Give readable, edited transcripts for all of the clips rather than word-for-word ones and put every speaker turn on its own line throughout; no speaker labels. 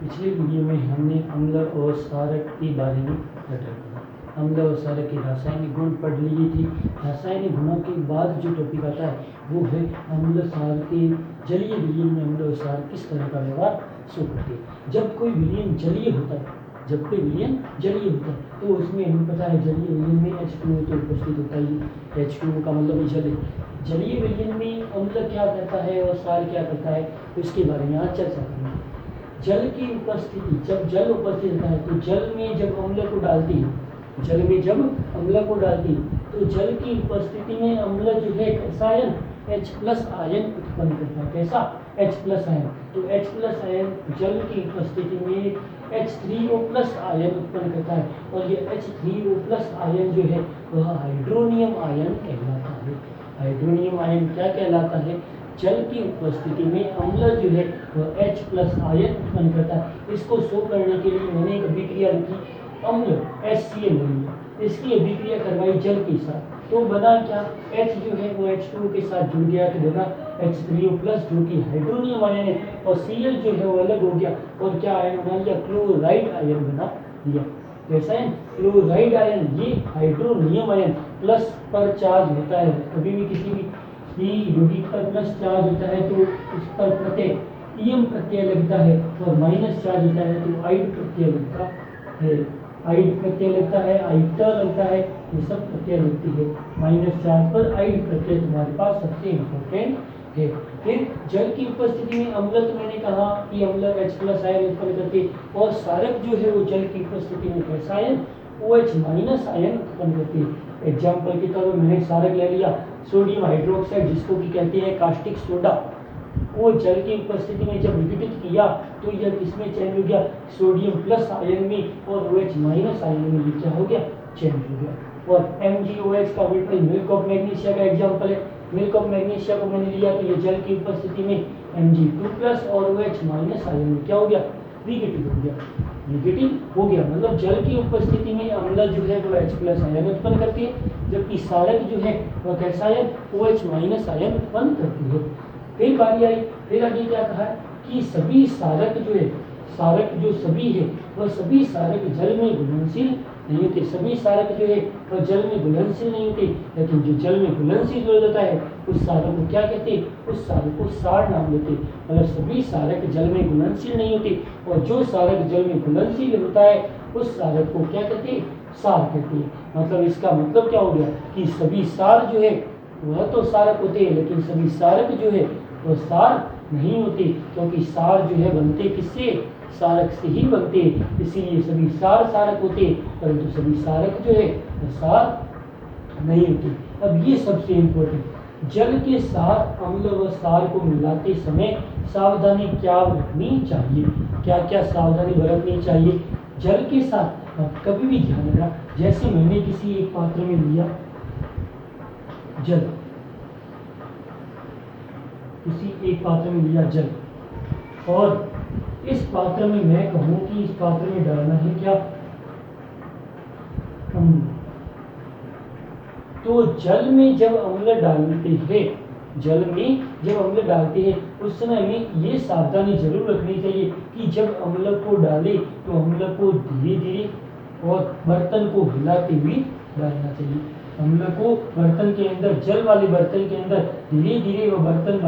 पिछले वीडियो में हमने अम्ल और क्षारक के बारे में पढ़ा था। अम्ल और क्षारक के रासायनिक गुण पढ़ लिए थे। रासायनिक गुणों के बाद जो टॉपिक आता है वो है अम्ल क्षार के जलीय विलयन में अम्ल और क्षार किस तरह का व्यवहार शो करते हैं। जब कोई विलयन जलीय होता है तो उसमें हमें पता है जलीय विलयन में H2O तो उपस्थित होता ही। H2O का मतलब जल है। जलीय विलयन में अम्ल क्या करता है और क्षार क्या करता है तो इसके बारे में आज चर्चा करेंगे। जल की उपस्थिति, जब जल उपस्थित होता है तो जल में जब अम्ल को डालती है तो जल की उपस्थिति में अम्ल जो है कैसा आयन H+ आयन उत्पन्न करता है। कैसा H+ आयन। तो H+ आयन जल की उपस्थिति में H3O+ आयन उत्पन्न करता है और ये H3O+ आयन जो है वह हाइड्रोनियम आयन कहलाता है। हाइड्रोनियम आयन क्या कहलाता है? जल की उपस्थिति में अम्ल जो है वह H+ आयन उत्पन्न करता है। इसको शो करने के लिए मैंने एक अभिक्रिया लिखी, अम्ल HCl है, इसकी अभिक्रिया करवाई जल के साथ, तो बना क्या? H जो है वो H2O के साथ जुड़ गया तो बना H3O+ जो कि हाइड्रोनियम आयन है और Cl जो है वो अलग हो गया और क्या आयन बना लिया? क्लोराइड आयन बना लिया। कैसा है? Chloride ion. ये हाइड्रोनियम आयन प्लस पर चार्ज होता है। कभी भी किसी भी यौगिक पर प्लस चार्ज होता है तो उस पर प्रत्यय ईएम प्रत्यय लगता है और माइनस चार्ज होता है तो आइड प्रत्यय लगता है। आइड प्रत्यय लगता है, आइटर लगता है, ये सब प्रत्यय लगती है। माइनस चार्ज पर आइड प्रत्यय तुम्हारे पास सबसे इम्पोर्टेंट है। फिर जल की उपस्थिति में अम्ल, तो मैंने कहा कि अम्ल H+ आयन उत्पन्न करते और क्षारक जो है वो जल की उपस्थिति में कैसा आयन? OH- आयन उत्पन्न करती है। एग्जाम्पल के तौर पर मैंने क्षारक ले लिया सोडियम हाइड्रोक्साइड, जिसको कि कहते हैं कास्टिक सोडा। वो जल की उपस्थिति में जब विघटित किया तो यह किसमें चेंज हो गया? सोडियम प्लस आयन में और OH- आयन में। ये क्या हो गया? चेंज हो गया। और MgOH का उल्टा मिल्क ऑफ मैग्नीशिया का एग्जाम्पल है। मिल्क ऑफ मैग्नीशिया को मैंने लिया तो ये जल की उपस्थिति में Mg2+ और OH- आयन में क्या हो गया? विघटित हो गया। मतलब जल की उपस्थिति में अम्ल जो है वो H+ आयन उत्पन्न करती है, जबकि क्षारक जो है वह कैसा आयन? OH- आयन उत्पन्न करती है। फिर बारी आई, फिर आगे क्या कहा कि सभी क्षारक जो है, क्षारक जो सभी है वह सभी क्षारक जल में घुलनशील नहीं होते। सभी क्षारक जो है वह जल में घुलनशील नहीं होते, लेकिन जो जल में घुलनशील हो जाता है उस क्षारक को क्या कहते हैं? उस क्षारक को क्षार नाम देते हैं। मतलब सभी क्षारक जल में घुलनशील नहीं होते और जो क्षारक जल में घुलनशील होता है उस क्षारक को क्या कहते हैं? क्षार कहते हैं। मतलब इसका मतलब क्या हो गया कि सभी क्षार जो है वह तो क्षारक होते हैं, लेकिन सभी क्षारक जो है वह क्षार नहीं होते, क्योंकि क्षार जो है बनते किससे? क्षारक से ही बनते। इसीलिए सभी क्षार क्षारक होते परंतु सभी क्षारक जो है वह क्षार नहीं होते। अब ये सबसे इम्पोर्टेंट, जल के साथ अम्ल व क्षार को मिलाते समय सावधानी क्या रखनी चाहिए? क्या क्या सावधानी बरतनी चाहिए जल के साथ? अब कभी भी ध्यान रखना, जैसे मैंने किसी एक पात्र में लिया जल, किसी एक पात्र में लिया जल और इस पात्र में मैं कहूं कि इस पात्र में डालना है क्या? अम्ल। तो जल में जब अम्ल डालते हैं उस समय हमें ये सावधानी जरूर रखनी चाहिए कि जब अम्ल को डालें तो अम्ल को धीरे धीरे और बर्तन को हिलाते हुए डालना चाहिए। अम्ल को बर्तन के अंदर, जल वाले बर्तन के अंदर धीरे धीरे वो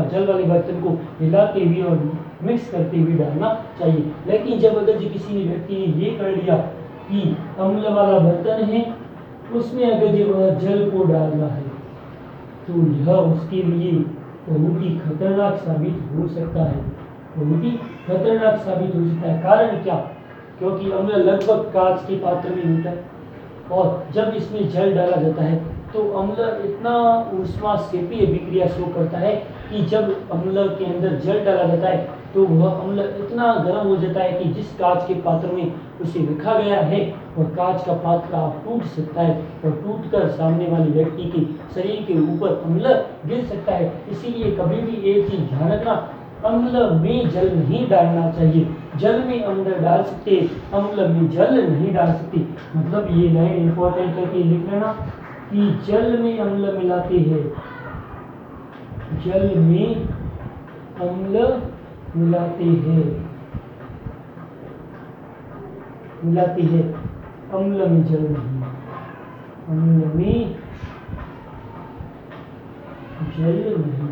जल वाले बर्तन को हिलाते हुए और मिक्स करते हुए डालना चाहिए। लेकिन जब अगर जो किसी व्यक्ति ने ये कर लिया कि अम्ल वाला बर्तन है उसमें अगर जो वह जल को डाल रहा है तो यह उसके लिए बहुत ही खतरनाक साबित हो सकता है। कारण क्या? क्योंकि अम्ल लगभग कांच के पात्र में होता है और जब इसमें जल डाला जाता है तो अम्ल इतना ऊष्माक्षेपी अभिक्रिया शो करता है कि जब अम्ल के अंदर जल डाला जाता है तो वह अम्ल इतना गर्म हो जाता है कि जिस कांच के पात्र में उसे रखा गया है वह कांच का पात्र टूट सकता है और टूटकर सामने वाले व्यक्ति के शरीर के ऊपर अम्ल गिर सकता है। इसीलिए कभी भी एक चीज ध्यान रखना, अम्ल में जल नहीं डालना चाहिए। जल में अम्ल डाल सकते, अम्ल में जल नहीं डाल सकते। मतलब ये लाइन इंपॉर्टेंट करके लिख लेना कि जल में अम्ल मिलाते हैं, जल में अम्ल मिलाते हैं मिलाती है, अम्ल में जल नहीं, अम्ल में जल नहीं।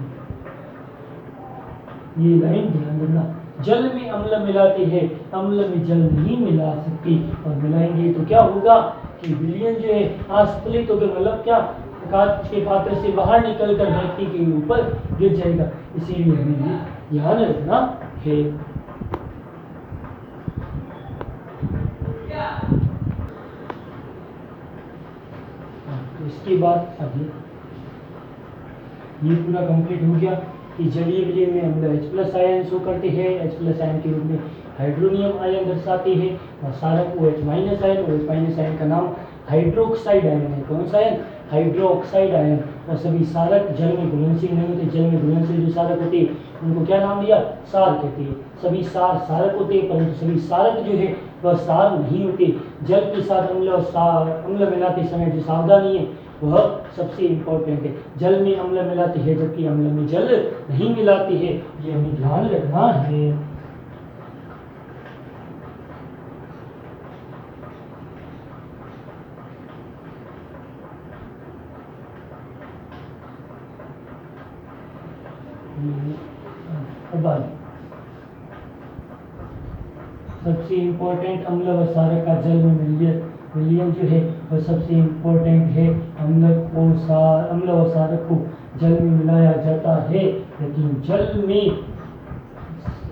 ये लाइन ध्यान रखना, जल में अम्ल मिलाते हैं, अम्ल में जल नहीं मिला सकती, और मिलाएंगे तो क्या होगा कि विलयन जो है अस्फलित होकर, मतलब क्या, कांच के पात्र से बाहर निकलकर व्यक्ति के ऊपर गिर जाएगा। इसीलिए हमें ये ध्यान रखना है। तो इसके बाद आगे ये पूरा कंप्लीट हो गया कि जलीय विलयन में अम्ल H+ आयन शो करते हैं, H+ आयन के रूप में हाइड्रोनियम आयन दर्शाते हैं, और सारक OH- आयन, OH- आयन का नाम हाइड्रोक्साइड आयन है। कौन सा आयन? Hydroxide ion. और सभी सारक जल में घुलनशील नहीं होते, जल में घुलनशील जो सारक होते हैं उनको क्या नाम दिया? सार कहते हैं। सभी सार सारक होते हैं, परंतु सभी सारक जो है वह सार नहीं होते। जल के साथ अम्ल मिलाते समय जो सावधानी है वह सबसे इम्पोर्टेंट है। जल में अम्ल मिलाते हैं जबकि अम्ल में जल नहीं मिलाते हैं, ये हमें ध्यान रखना है। सबसे इम्पोर्टेंट अम्ल व सारक का जल में विलयन जो है वह सबसे इम्पोर्टेंट है। अम्ल व सारक को जल में मिलाया जाता है, लेकिन जल में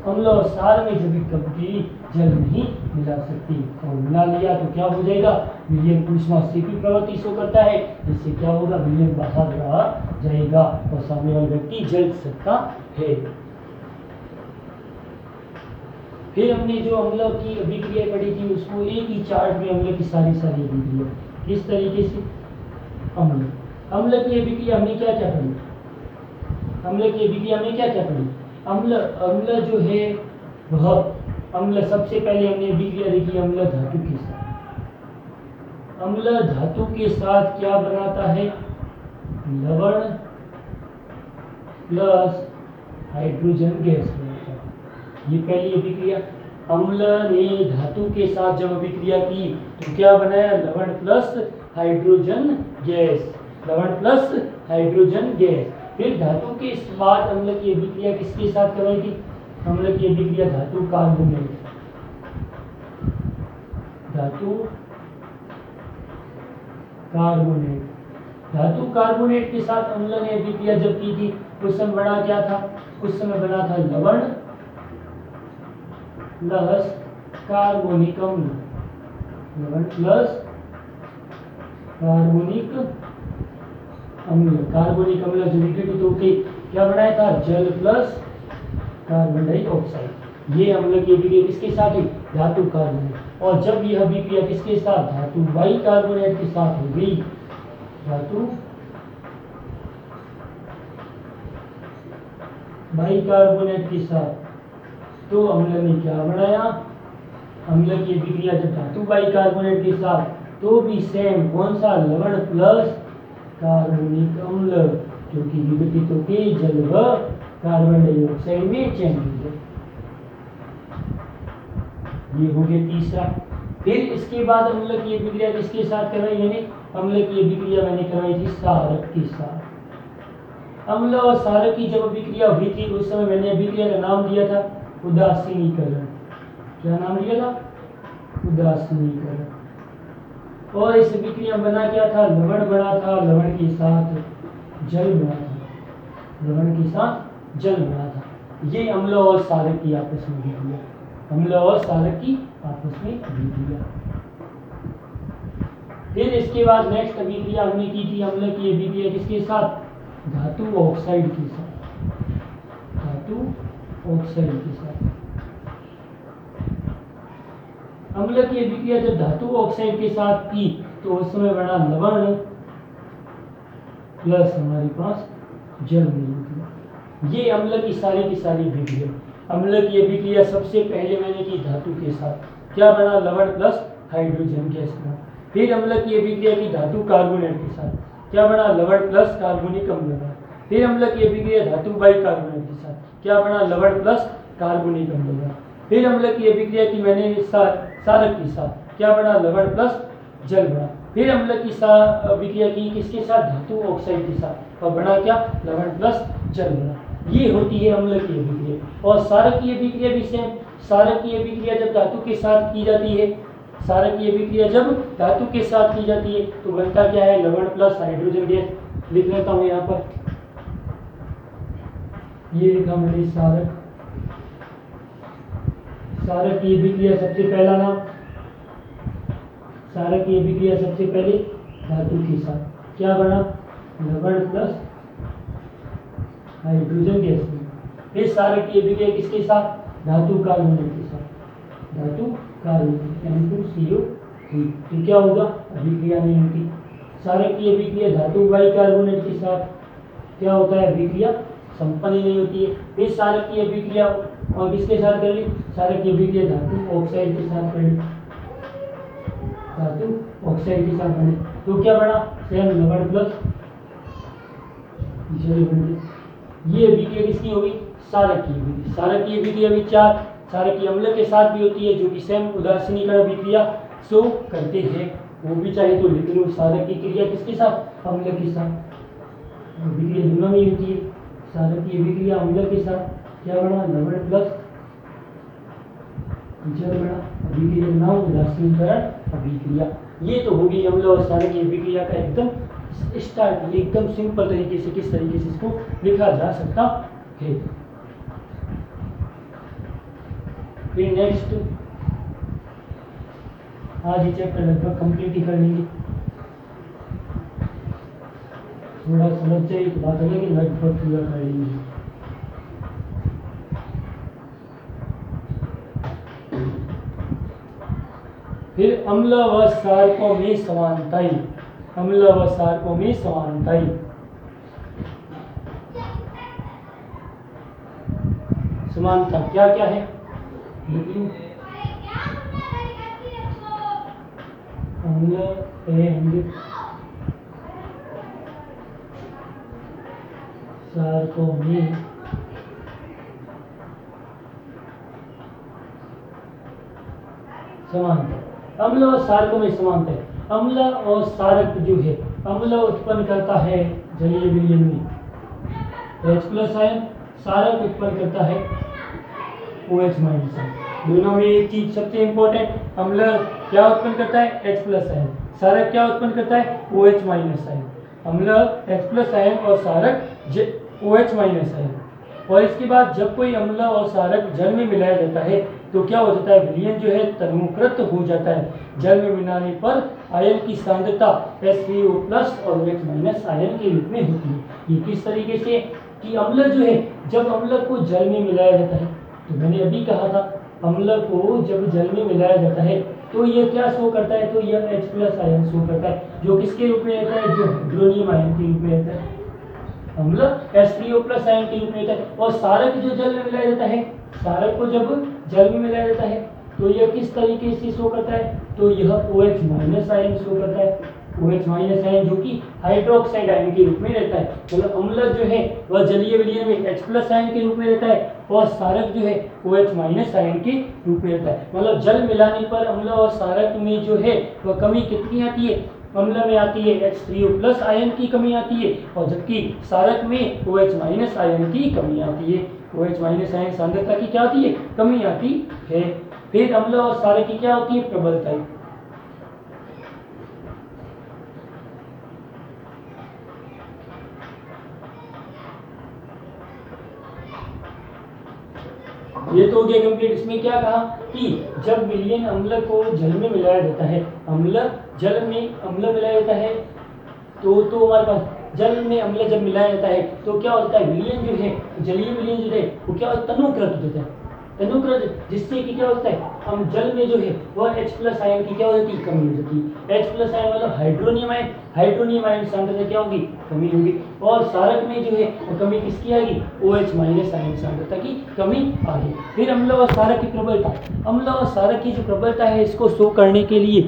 अम्ल और सार में कभी जल नहीं मिला सकती, और मिला लिया तो क्या हो जाएगा? विलयन ऊष्मास्थिति प्रवृत्ति शो करता है, जिससे क्या होगा? विलयन बाहर रहा जाएगा और सामने वाला व्यक्ति जल सकता है। फिर हमने जो अम्ल की अभिक्रिया पढ़ी थी उसको एक ही चार्ट में अम्ल की सारी अभिक्रिया किस तरीके से अम्ल की अभिक्रिया हमने क्या क्या पढ़ी? अम्ल की अभिक्रिया हमने क्या क्या पढ़ी? अम्ल जो है वह अम्ल, सबसे पहले हमने अभिक्रिया देखी अम्ल धातु के साथ। अम्ल धातु के साथ क्या बनाता है? लवण प्लस हाइड्रोजन गैस बनाता है। ये पहली अभिक्रिया। अम्ल ने धातु के साथ जब अभिक्रिया की तो क्या बनाया? लवण प्लस हाइड्रोजन गैस, लवण प्लस हाइड्रोजन गैस। फिर धातु के बाद अम्ल की अभिक्रिया किसके साथ करवाई थी? अम्ल की अभिक्रिया धातु कार्बोनेट, धातु कार्बोनेट, धातु कार्बोनेट के साथ अम्ल ने अभिक्रिया जब की थी उस समय बना क्या था? उस समय बना था लवण प्लस कार्बोनिक अम्ल, लवण प्लस कार्बोनिक अम्ल। कार्बोनिक अम्ल जो विघटित होकर क्या बनाया था? जल प्लस कार्बन डाइऑक्साइड। ये अम्ल की अभिक्रिया किसके साथ है? धातु कार्बोनेट। और जब यह अभिक्रिया किसके साथ? धातु बाइकार्बोनेट के साथ हो गई, धातु बाइकार्बोनेट के साथ, तो अम्ल ने क्या बनाया? अम्ल की अभिक्रिया जब धातु बाइकार्बोनेट के साथ तो भी सेम, कौन सा? लवण प्लस कार्बोनिक अम्ल, जो कि विघटित होकर जल व कार्बन डाइऑक्साइड में चेंज हो गया। ये हो गया तीसरा। फिर इसके बाद अम्ल की अभिक्रिया किसके साथ करवाई मैंने? अम्ल की अभिक्रिया मैंने करवाई थी सारक के साथ। अम्ल और सारक की जब अभिक्रिया हुई थी उस समय मैंने अभिक्रिया का नाम दिया था उदासीनीकरण। क्या नाम दिया था? उदासीनीकरण। और इस अभिक्रिया बना क्या था? लवण बना था, लवण के साथ जल बना था, लवण के साथ जल बना था। ये अम्ल और सारक की आपस में अभिक्रिया, अम्ल और सारक की आपस में अभिक्रिया। फिर इसके बाद नेक्स्ट अभिक्रिया हमने की थी अम्ल की अभिक्रिया किसके साथ? धातु ऑक्साइड के साथ, धातु ऑक्साइड के साथ। अम्ल की अभिक्रिया जब धातु ऑक्साइड के साथ की तो उस समय बना लवण प्लस हमारे पास जल मिली। ये अम्ल की सारी अभिक्रिया। अम्ल की अभिक्रिया सबसे पहले मैंने की धातु के साथ, क्या बना? लवण प्लस हाइड्रोजन गैस बना। फिर अम्ल की अभिक्रिया की धातु कार्बोनेट के साथ, क्या बना? लवण प्लस कार्बोनिक अम्ल बना। फिर अम्ल की अभिक्रिया धातु बाइकार्बोनेट के साथ, क्या बना? लवण प्लस कार्बोनिक अम्ल बना। फिर अम्ल की अभिक्रिया की मैंने सारक के साथ, क्या बना, लवण प्लस जल बना। फिर अम्ल की अभिक्रिया की किसके साथ, धातु ऑक्साइड के साथ, और बना क्या, लवण प्लस जल बना। ये होती है अम्ल की अभिक्रिया। और क्षारक की अभिक्रिया भी सेम। क्षारक की अभिक्रिया जब धातु के साथ की जाती है, क्षारक की अभिक्रिया जब धातु के साथ की जाती है तो बनता क्या है, लवण प्लस हाइड्रोजन गैस। लिख लेता हूं यहाँ पर, ये लिखा मैंने क्षारक। क्षारक की अभिक्रिया सबसे पहला नाम, क्षारक की अभिक्रिया सबसे पहले धातु के साथ क्या बना, लवण प्लस हाइड्रोजन गैस। फिर क्षारक की अभिक्रिया किसके साथ, धातु कार्बोनेट के साथ, धातु कार्बोनेट N2CO3। तो क्या होगा, अभिक्रिया नहीं होती। क्षारक की अभिक्रिया धातु बाइकार्बोनेट के साथ क्या होता है, अभिक्रिया संपन्न नहीं होती है। फिर क्षारक की अभिक्रिया और किसके साथ कर ली, क्षारक की अभिक्रिया धातु ऑक्साइड के साथ कर ली, धातु ऑक्साइड के साथ बने तो क्या बना, सेम लवण प्लस जल बन गया। ये अभिक्रिया किसकी होगी, क्षारक की अभिक्रिया। क्षारक की अभिक्रिया भी चार क्षारक की अम्ल के साथ भी होती है, जो कि सेम उदासीनीकरण अभिक्रिया शो करते हैं, वो भी चाहे तो लिख लो। क्षारक की क्रिया किसके साथ, अम्ल के साथ, अभिक्रिया दोनों में होती है। क्षारक की अभिक्रिया अम्ल के साथ क्या बना, लवण प्लस जल बना, अभिक्रिया नाम उदासीनीकरण अभिक्रिया। ये तो होगी अम्ल और क्षारक की अभिक्रिया का एकदम स्टार्ट, एकदम सिंपल तरीके से किस तरीके से इसको लिखा जा सकता है। फिर नेक्स्ट, आज ये चैप्टर लगभग कंप्लीट ही कर लेंगे। थोड़ा समझ जाए तो बात है कि लगभग पूरा कर लेंगे। फिर अम्ल व क्षारकों में समानताई, अम्ल व क्षारकों में समानताई। समानता क्या क्या है, अम्ल एंड क्षारकों में समानता। अम्ल और क्षारकों में समानता है। अम्ल और क्षारक जो है, अम्ल उत्पन्न करता है जलीय विलयन में H+ आयन, क्षारक उत्पन्न करता है OH- आयन। दोनों में एक चीज सबसे इंपॉर्टेंट, अम्ल क्या उत्पन्न करता है, H+ आयन, क्षारक क्या उत्पन्न करता है, OH- आयन। अम्ल H+ आयन और क्षारक OH- आयन। और इसके बाद जब कोई अम्ल और क्षारक जल में मिलाया जाता है तो क्या हो जाता है, विलयन जो है तन्मुकृत हो जाता है। जल में मिलाने पर आयन की सांद्रता H3O+ और OH- आयन के रूप में होती है। ये किस तरीके से कि अम्ल जो है, जब अम्ल को जल में मिलाया जाता है, तो मैंने अभी कहा था अम्ल को जब जल में मिलाया जाता है तो ये क्या शो करता है, तो यह H+ आयन शो करता है, जो किसके रूप में रहता है, जो हाइड्रोनियम आयन के रूप में रहता है। अम्ल H3O+ आयन के रूप में रहता है। और क्षारक जो जल में मिलाया जाता है, क्षारक को जब जल में मिलाया जाता है तो यह किस तरीके से शो करता है, तो यह OH- आयन शो करता है। OH- आयन जो कि हाइड्रोक्साइड आयन के रूप में रहता है। मतलब अम्ल जो है वह जलीय विलयन में H+ आयन के रूप में रहता है और क्षारक जो है OH- आयन के रूप में रहता है। मतलब जल मिलाने पर अम्ल और क्षारक में जो है वह कमी कितनी आती है, अम्ल में आती है H3O+ आयन की कमी आती है, और जबकि क्षारक में OH- आयन की कमी आती है। OH- आयन सांद्रता की क्या आती है, कमी आती है। फिर अम्ल और क्षारक की क्या होती है, प्रबलता। ये तो हो गया कंप्लीट। इसमें क्या कहा कि जब विलयन अम्ल को जल में मिलाया जाता है, अम्ल जल में अम्ल मिलाया जाता है तो हमारे पास जल में अम्ल जब मिलाया जाता है तो क्या होता है, विलयन जो है, जलीय विलयन जो है वो क्या तनुकृत हो जाता है। तनुकृत जिससे कि क्या होता है, हम जल में जो है वह H+ आयन की क्या हो जाती है, कमी हो जाती है। H+ आयन मतलब हाइड्रोनियम आयन, हाइड्रोनियम आयन सांद्रता क्या होगी, कमी होगी। और क्षारक में जो है वो कमी किसकी आएगी, OH- आयन सांद्रता की कमी आ गई। फिर अम्ल और क्षारक की प्रबलता, अम्ल और क्षारक की जो प्रबलता है इसको शो करने के लिए,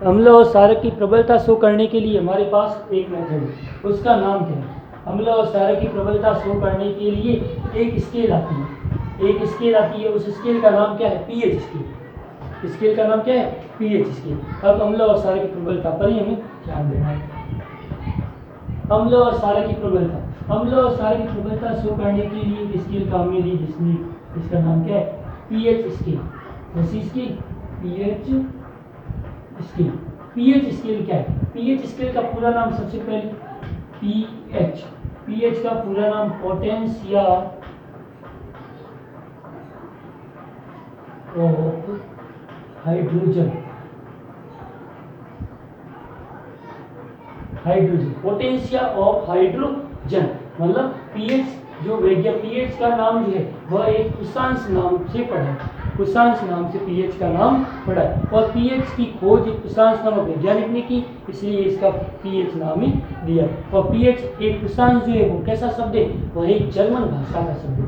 अम्ल और क्षारक की प्रबलता शो करने के लिए हमारे पास एक मेथड है, उसका नाम क्या है। अम्ल और क्षारक की प्रबलता शो करने के लिए एक स्केल आती है, एक स्केल आती है, उस स्केल का नाम क्या है, पीएच स्केल। स्केल का नाम क्या है? PH scale. अब अम्ल और क्षारक की प्रबलता पर ही हमें ध्यान देना है। अम्ल और क्षारक की प्रबलता, अम्ल और क्षारक की प्रबलता शो करने के लिए एक स्केल काम में ली, जिसमें इसका नाम क्या है? PH scale. कैसी scale? PH scale. PH scale क्या है? पीएच स्केल का पूरा नाम सबसे पहले पीएच, पीएच का पूरा नाम potentia of hydrogen, hydrogen, potentia of hydrogen. मतलब पीएच जो वैज्ञानिक पीएच का नाम जो है वह एक कुशांश नाम से पढ़ा है, कुशांश नाम से पीएच का नाम पढ़ा है। और पीएच की खोज एक कुशांश नामक वैज्ञानिक ने की, इसलिए इसका पीएच नाम ही दिया। और पीएच एक कुशांश जो है वो कैसा शब्द है? वह एक जर्मन भाषा का शब्द है।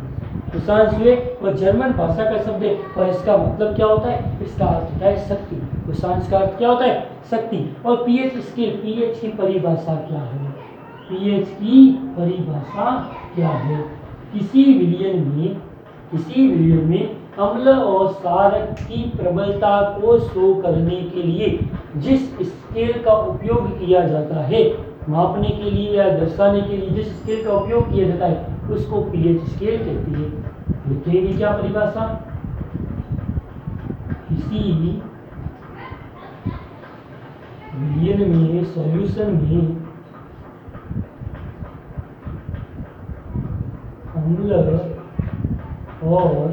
कुशांश जो है वह जर्मन भाषा का शब्द है और इसका मतलब क्या होता है? इसका अर्थ होता है शक्ति। कुशांश का अर्थ क्या होता है? शक्ति। और पीएच स्केल, पीएच की परिभाषा क्या है? पीएच की परिभाषा क्या है? किसी विलयन में अम्ल और क्षारक की प्रबलता को शो करने के लिए जिस स्केल का उपयोग किया जाता है, मापने के लिए या दर्शाने के लिए जिस स्केल का उपयोग किया जाता है उसको पीएच स्केल कहती है। लिखेगी क्या परिभाषा? किसी विलयन में, सॉल्यूशन में अम्ल और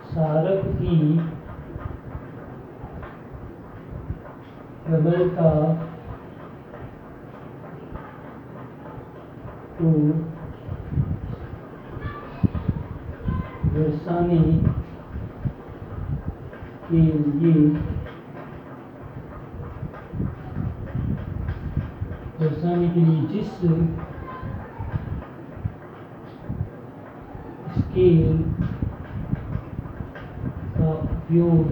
क्षारक की प्रबलता को दर्शाने के लिए जिस स्केल का उपयोग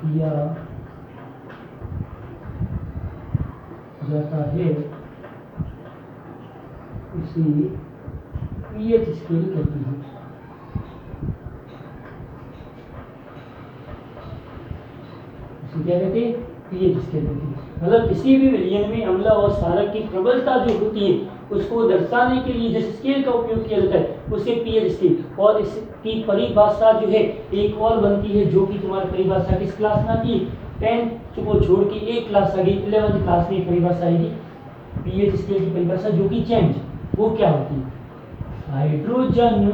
किया जाता है उसे पीएच स्केल कहते हैं। क्या कहते हैं? पीएच स्केल कहते हैं। मतलब किसी भी विलयन में अम्ल और क्षारक की प्रबलता जो होती है उसको दर्शाने के लिए जिस स्केल का उपयोग किया जाता है उसे पीएच स्केल। और इसकी परिभाषा जो है एक और बनती है, जो कि तुम्हारी परिभाषा किस क्लास में आती है? 10th को छोड़ के एक क्लास आगे 11th क्लास में परिभाषा आएगी पीएच स्केल की परिभाषा, जो कि चेंज। वो क्या होती है? हाइड्रोजन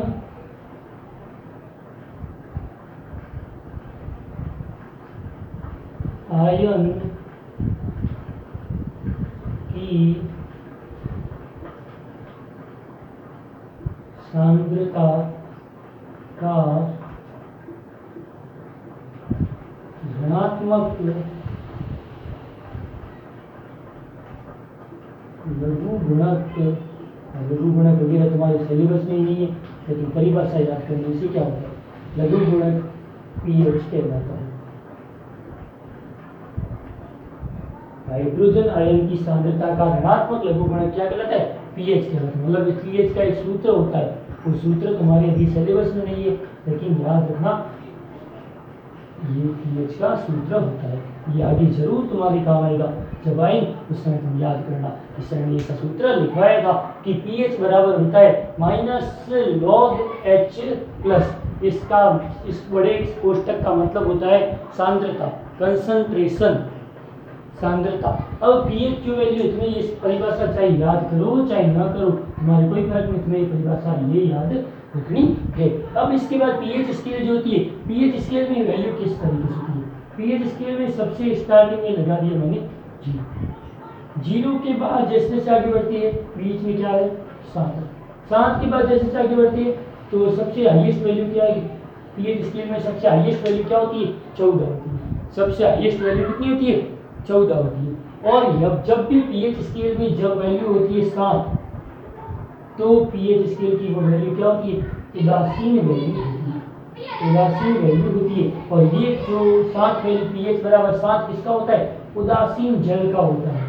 आयन की सांद्रता का धनात्मक लघु गुणक, लघु गुणक वगैरह तुम्हारे सिलेबस में ही नहीं है, लेकिन परिभाषा याद करने से क्या होता है? लघु गुणक पीएच कहलाता है। हाइड्रोजन आयन की सांद्रता का ऋणात्मक लघु गुणक क्या कहलाता है? पीएच कहलाता है। मतलब पीएच का एक सूत्र होता है, वो सूत्र तुम्हारे अभी सिलेबस में नहीं है, लेकिन याद रखना ये पीएच का सूत्र होता है। ये आगे जरूर तुम्हारे काम आएगा, जब आए उस समय तुम याद करना। इस समय इसका सूत्र लिखवाया था कि पीएच बराबर होता है -log H+। इसका इस बड़े कोष्टक का मतलब होता है सांद्रता, कंसंट्रेशन, सांद्रता। अब पीएच की वैल्यू तुम्हें इस परिभाषा चाहे याद करो चाहे ना करो, तुम्हारे कोई फर्क नहीं, तुम्हें परिभाषा ये याद रखनी है। अब इसके बाद पीएच स्केल जो होती है, पीएच स्केल में वैल्यू किस तरीके से होती है? पीएच स्केल में सबसे स्टार्टिंग में लगा दिया मैंने जीरो के बाद जैसे जैसे आगे बढ़ती है बीच में क्या है? 7। 7 के बाद जैसे जैसे आगे बढ़ती है तो सबसे हाईएस्ट वैल्यू क्या है? पीएच स्केल में सबसे हाईएस्ट वैल्यू क्या होती है? 14 होती है। सबसे हाईएस्ट वैल्यू कितनी होती है? 14 होती है। और जब भी पीएच स्केल में जब वैल्यू होती है 7, तो पीएच स्केल की वो वैल्यू क्या होती है? उदासीन वैल्यू होती है, उदासीन वैल्यू होती है। और ये जो 7 वैल्यू पीएच बराबर 7 किसका होता है? उदासीन जल का होता है।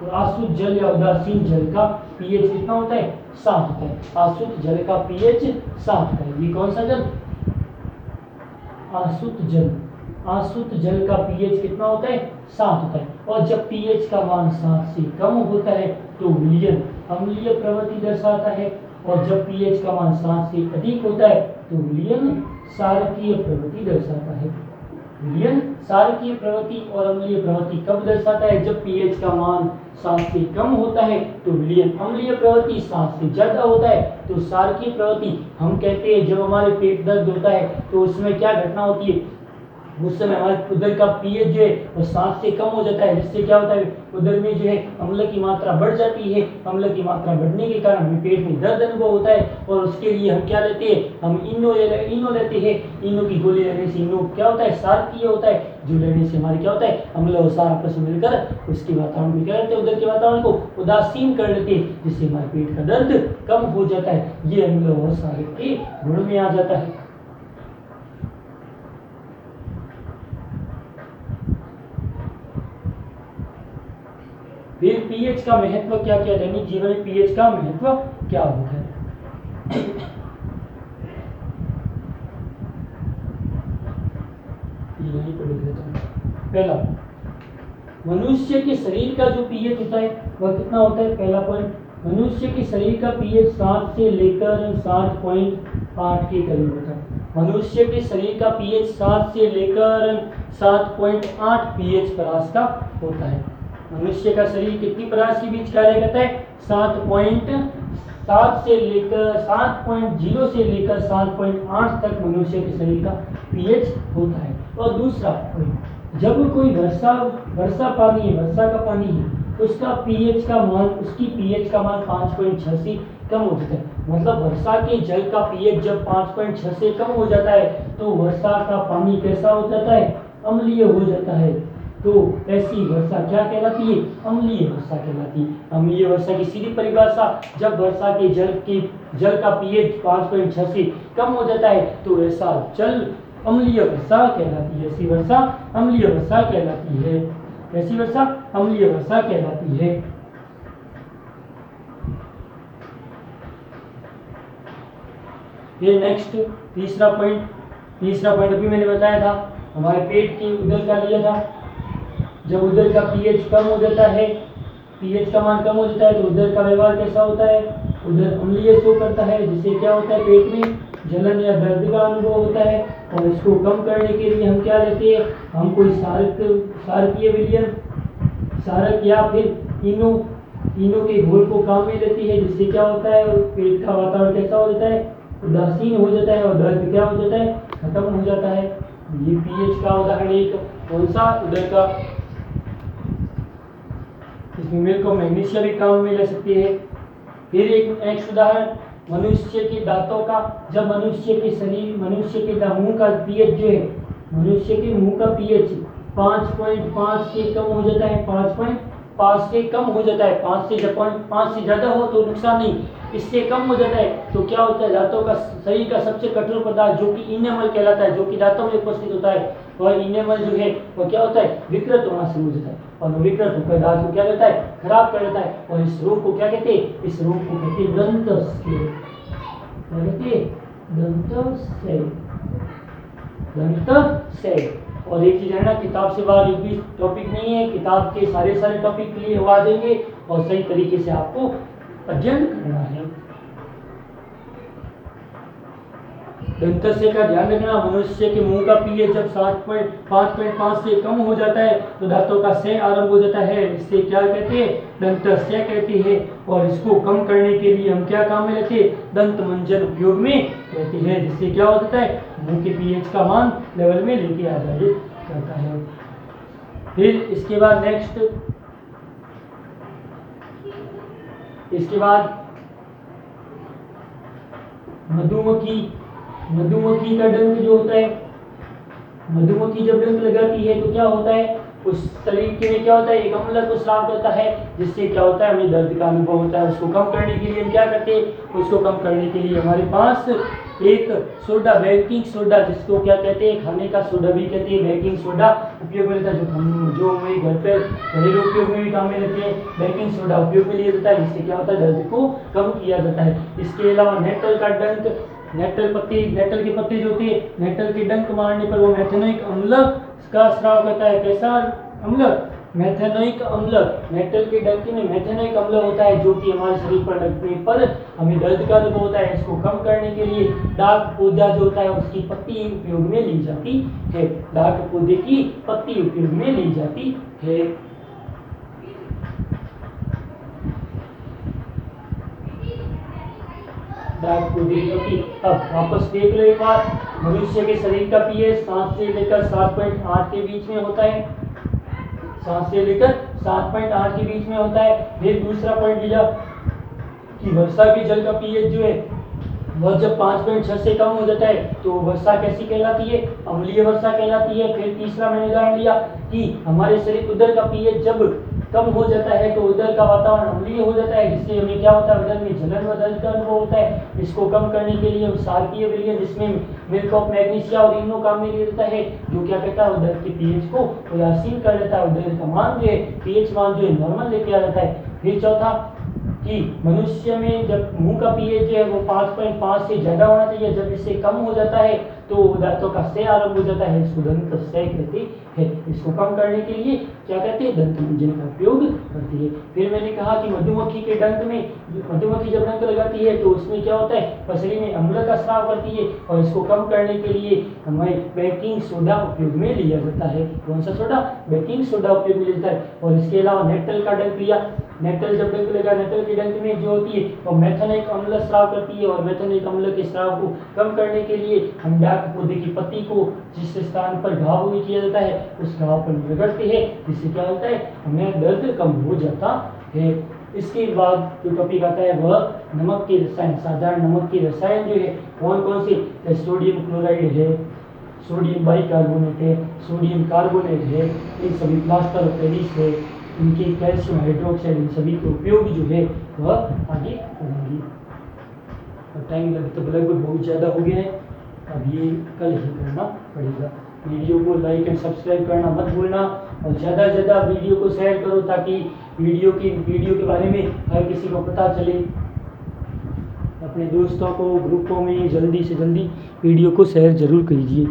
तो आसुत जल या उदासीन जल का पीएच कितना होता है? 7 होता है। आसुत जल का पीएच 7 होता है। ये कौन सा जल? आसुत जल। आसुत जल का पीएच कितना होता है? 7 होता है। और जब पीएच का मान 7 से कम होता है तो विलयन अम्लीय प्रवृत्ति दर्शाता है, और जब पीएच का मान 7 से अधिक होता है तो विलयन क्षारकीय प्रवृत्ति दर्शाता है। विलयन क्षारकीय प्रवृत्ति और अम्लीय प्रवृत्ति कब दर्शाता है? जब पीएच का मान 7 से कम होता है तो विलयन अम्लीय प्रवृत्ति 7 से ज्यादा होता है तो क्षारकीय प्रवृत्ति। हम कहते हैं जब हमारे पेट दर्द होता है तो उसमें क्या घटना होती है? उस समय हमारे उदर का पीएच जो है वो 7 से कम हो जाता है, जिससे क्या होता है? उदर में जो है अम्ल की मात्रा बढ़ जाती है। अम्ल की मात्रा बढ़ने के कारण हमें पेट में दर्द अनुभव होता है, और उसके लिए हम क्या लेते हैं? हम इनो लेते हैं। इनो की गोली लेने से इनो क्या होता है? क्षारकीय होता है, जो लेने से हमारे क्या होता है? अम्ल और क्षार आपस में मिलकर उसके वातावरण में क्या करते हैं? उदर के वातावरण को उदासीन कर लेते हैं, जिससे हमारे पेट का दर्द कम हो जाता है। ये अम्ल और क्षार के गुण में आ जाता है। फिर पीएच का महत्व क्या क्या? दैनिक जीवन में पीएच का महत्व क्या होता है? यही पर लिख देता हूं। पहला, मनुष्य के शरीर का जो पीएच होता है वह कितना होता है? पहला पॉइंट, मनुष्य के शरीर का पीएच 7 से लेकर 7.8 के करीब होता है। मनुष्य के शरीर का पीएच 7 से लेकर 7.8 पीएच परास का होता है। मनुष्य का शरीर कितनी परास के बीच कार्य करता है? 7.7 से लेकर 7.0 से लेकर 7.8 तक मनुष्य के शरीर का पीएच होता है। और दूसरा, जब कोई वर्षा पानी है, वर्षा का पानी है, उसका पीएच का मान, उसकी पीएच का मान 5.6 से कम हो जाता है। मतलब वर्षा के जल का पीएच जब 5.6 से कम हो जाता है तो वर्षा का पानी कैसा हो जाता है? अम्लीय हो जाता है। तो ऐसी वर्षा क्या कहलाती है? अम्लीय वर्षा कहलाती है। अम्लीय वर्षा की सीधी परिभाषा, जब वर्षा के जल का पीएच 5.6 से कम हो जाता है तो ऐसा जल अम्लीय वर्षा कहलाती है। ऐसी वर्षा अम्लीय वर्षा कहलाती है। ऐसी वर्षा अम्लीय वर्षा कहलाती है। ये नेक्स्ट तीसरा पॉइंट अभी मैंने बताया था, हमारे पेट की उदर का लिया था। जब उदर का पीएच कम हो जाता है, पीएच का मान कम हो जाता है तो उदर का व्यवहार कैसा होता है? उदर अम्लीय शो करता है, जिससे क्या होता है? पेट में जलन या दर्द का अनुभव होता है। और इसको कम करने के लिए हम क्या लेते हैं? हम कोई क्षारकीय विलयन, क्षारक या फिर इनो के घोल को काम में लेती है, जिससे क्या होता है? पेट का वातावरण कैसा हो जाता है? उदासीन हो जाता है, और दर्द क्या हो जाता है? खत्म हो जाता है। ये पीएच का उदाहरण एक कौन सा? उदर का। इसमें मिल्क और मैग्नीशियम भी काम में ले सकती है। फिर एक नेक्स्ट उदाहरण, मनुष्य के दांतों का। जब मनुष्य के मुंह का पीएच जो है, मनुष्य के मुंह का पीएच 5.5 से कम हो जाता है। 5.5 से कम हो जाता है। 5 से ज्यादा हो तो नुकसान नहीं, इससे कम हो जाता है तो क्या होता है? दांतों का, शरीर का सबसे कठोर पदार्थ जो कि इनेमल कहलाता है, जो कि दांतों में उपस्थित होता है, वह इनेमल जो है वह क्या होता है? विकृत होना शुरू हो जाता है, और विकृत होकर दांत को क्या करता है? खराब कर देता है। और इस रोग को क्या कहते हैं? इस रोग को कहते हैं दंतस्थ। क्या कहते हैं? दंतस्थ। और एक चीज है ना, किताब से बाहर एक भी टॉपिक नहीं है। किताब के सारे टॉपिक के लिए हुआ देंगे और सही तरीके से आपको अध्ययन करना है। दंतस्य का ध्यान रखना। मनुष्य के मुंह का पीएच जब 5.5 से कम हो जाता है तो दांतों का क्षय आरंभ हो जाता है। इससे क्या कहते हैं? दंतस्य कहते हैं। और इसको कम करने के लिए हम क्या काम में लेते हैं? दंत मंजन उपयोग में लेते हैं, जिससे क्या हो जाता है? मुंह के पीएच का मान लेवल में लेके आ जाए करता है। फिर इसके बाद नेक्स्ट, इसके बाद मधुमक्खी का डंक जो होता है, मधुमक्खी जब डंक लगाती है तो क्या होता है? उस तरीके में क्या होता है, एक अम्ल को स्राव करता है, जिससे क्या होता है, हमें दर्द का अनुभव होता है। उसको कम करने के लिए हम क्या करते हैं, उसको कम करने के लिए हमारे पास एक सोडा, बेकिंग सोडा, जिसको क्या कहते हैं, खाने का सोडा भी कहते हैं, बेकिंग सोडा उपयोग में लेता है, जो हमारे घर पे घरेलू उपयोग में भी काम में लेते हैं। बेकिंग सोडा उपयोग में लिया जाता है, जिससे क्या होता है, दर्द को कम किया जाता है। इसके अलावा नेटल का डंक, नेटल के पत्ते जो होते हैं, नेटल के डंक मारने पर वो मेथेनोइक अम्ल का स्राव करता है। कैसा अम्ल, मेथेनोइक अम्ल। नेटल के डंक में मेथेनोइक अम्ल होता है, जो कि हमारे शरीर पर लगने पर हमें दर्द का अनुभव होता है। इसको कम करने के लिए डाक पौधा जो होता है, उसकी पत्ती उपयोग में ली जाती है। डाक पौधे की पत्ती उपयोग में ली जाती है। डाक पौधे की पत्ती। अब वापस देख लो एक बार, मनुष्य के शरीर का पीएच 7 से लेकर 7.8 के बीच में होता है। 7 से लेकर 7.8 के बीच में होता है। फिर दूसरा पॉइंट लिया कि वर्षा के जल का पीएच जो है वह जब 5.6 से कम हो जाता है तो वर्षा कैसी कहलाती है, अम्लीय वर्षा कहलाती है। फिर तीसरा मैंने उदाहरण लिया कि हमारे शरीर उदर का पीएच जब कम हो जाता है तो उदर का वातावरण अम्लीय हो जाता है, जिससे हमें क्या होता है, उदर में जलन व दर्द का अनुभव होता है। इसको कम करने के लिए क्षारकीय विलयन, जिसमें मिल्क ऑफ मैग्नीशिया और इनो काम में लिया जाता है, जो क्या कहता है, उदर के पीएच को उदासीन कर देता है। उदर का मान जो है, पीएच मान जो है नॉर्मल लेके आ जाता है। फिर चौथा कि मनुष्य में जब मुंह का पीएच जो है वो 5.5 से ज़्यादा होना चाहिए। जब इससे कम हो जाता है तो दांतों का क्षय आरंभ हो जाता है, इसको दंत क्षय कहते हैं। इसको कम करने के लिए क्या कहते हैं, दंत मंजन का उपयोग करती है। फिर मैंने कहा कि मधुमक्खी के डंक में, मधुमक्खी जब डंक लगाती है तो उसमें क्या होता है, पसली में अम्ल का स्राव करती है, और इसको कम करने के लिए हमें बेकिंग सोडा उपयोग में लिया जाता है। कौन सा सोडा, बेकिंग सोडा उपयोग में लिया जाता है। और इसके अलावा नेटल का डंक लिया, नेटल जब डंक लगा, नेटल के डंक में जो होती है वो मेथेनोइक अम्ल स्राव करती है, और मेथेनोइक अम्ल के स्राव को कम करने के लिए हम डाक पौधे की पत्ती को जिस स्थान पर घाव भी किया जाता है उस घाव पर रगड़ते हैं, जिससे क्या होता है, हमें दर्द कम हो जाता है। इसके बाद जो टॉपिक आता है वह नमक के रसायन। साधारण नमक के रसायन जो है कौन कौन से, सोडियम क्लोराइड है, सोडियम बाइकार्बोनेट है, सोडियम कार्बोनेट है, इन सभी प्लास्टर ऑफ पेरिस है, इनके कैल्शियम हाइड्रोक्साइड, इन सभी के उपयोग जो है वह आगे पढ़ेंगे। और टाइम तो लगभग बहुत ज़्यादा हो गया है, अब ये कल ही करना पड़ेगा। वीडियो को लाइक एंड सब्सक्राइब करना मत भूलना, और ज़्यादा से ज़्यादा वीडियो को शेयर करो, ताकि वीडियो के बारे में हर किसी को पता चले। अपने दोस्तों को, ग्रुपों में जल्दी से जल्दी वीडियो को शेयर ज़रूर कीजिए।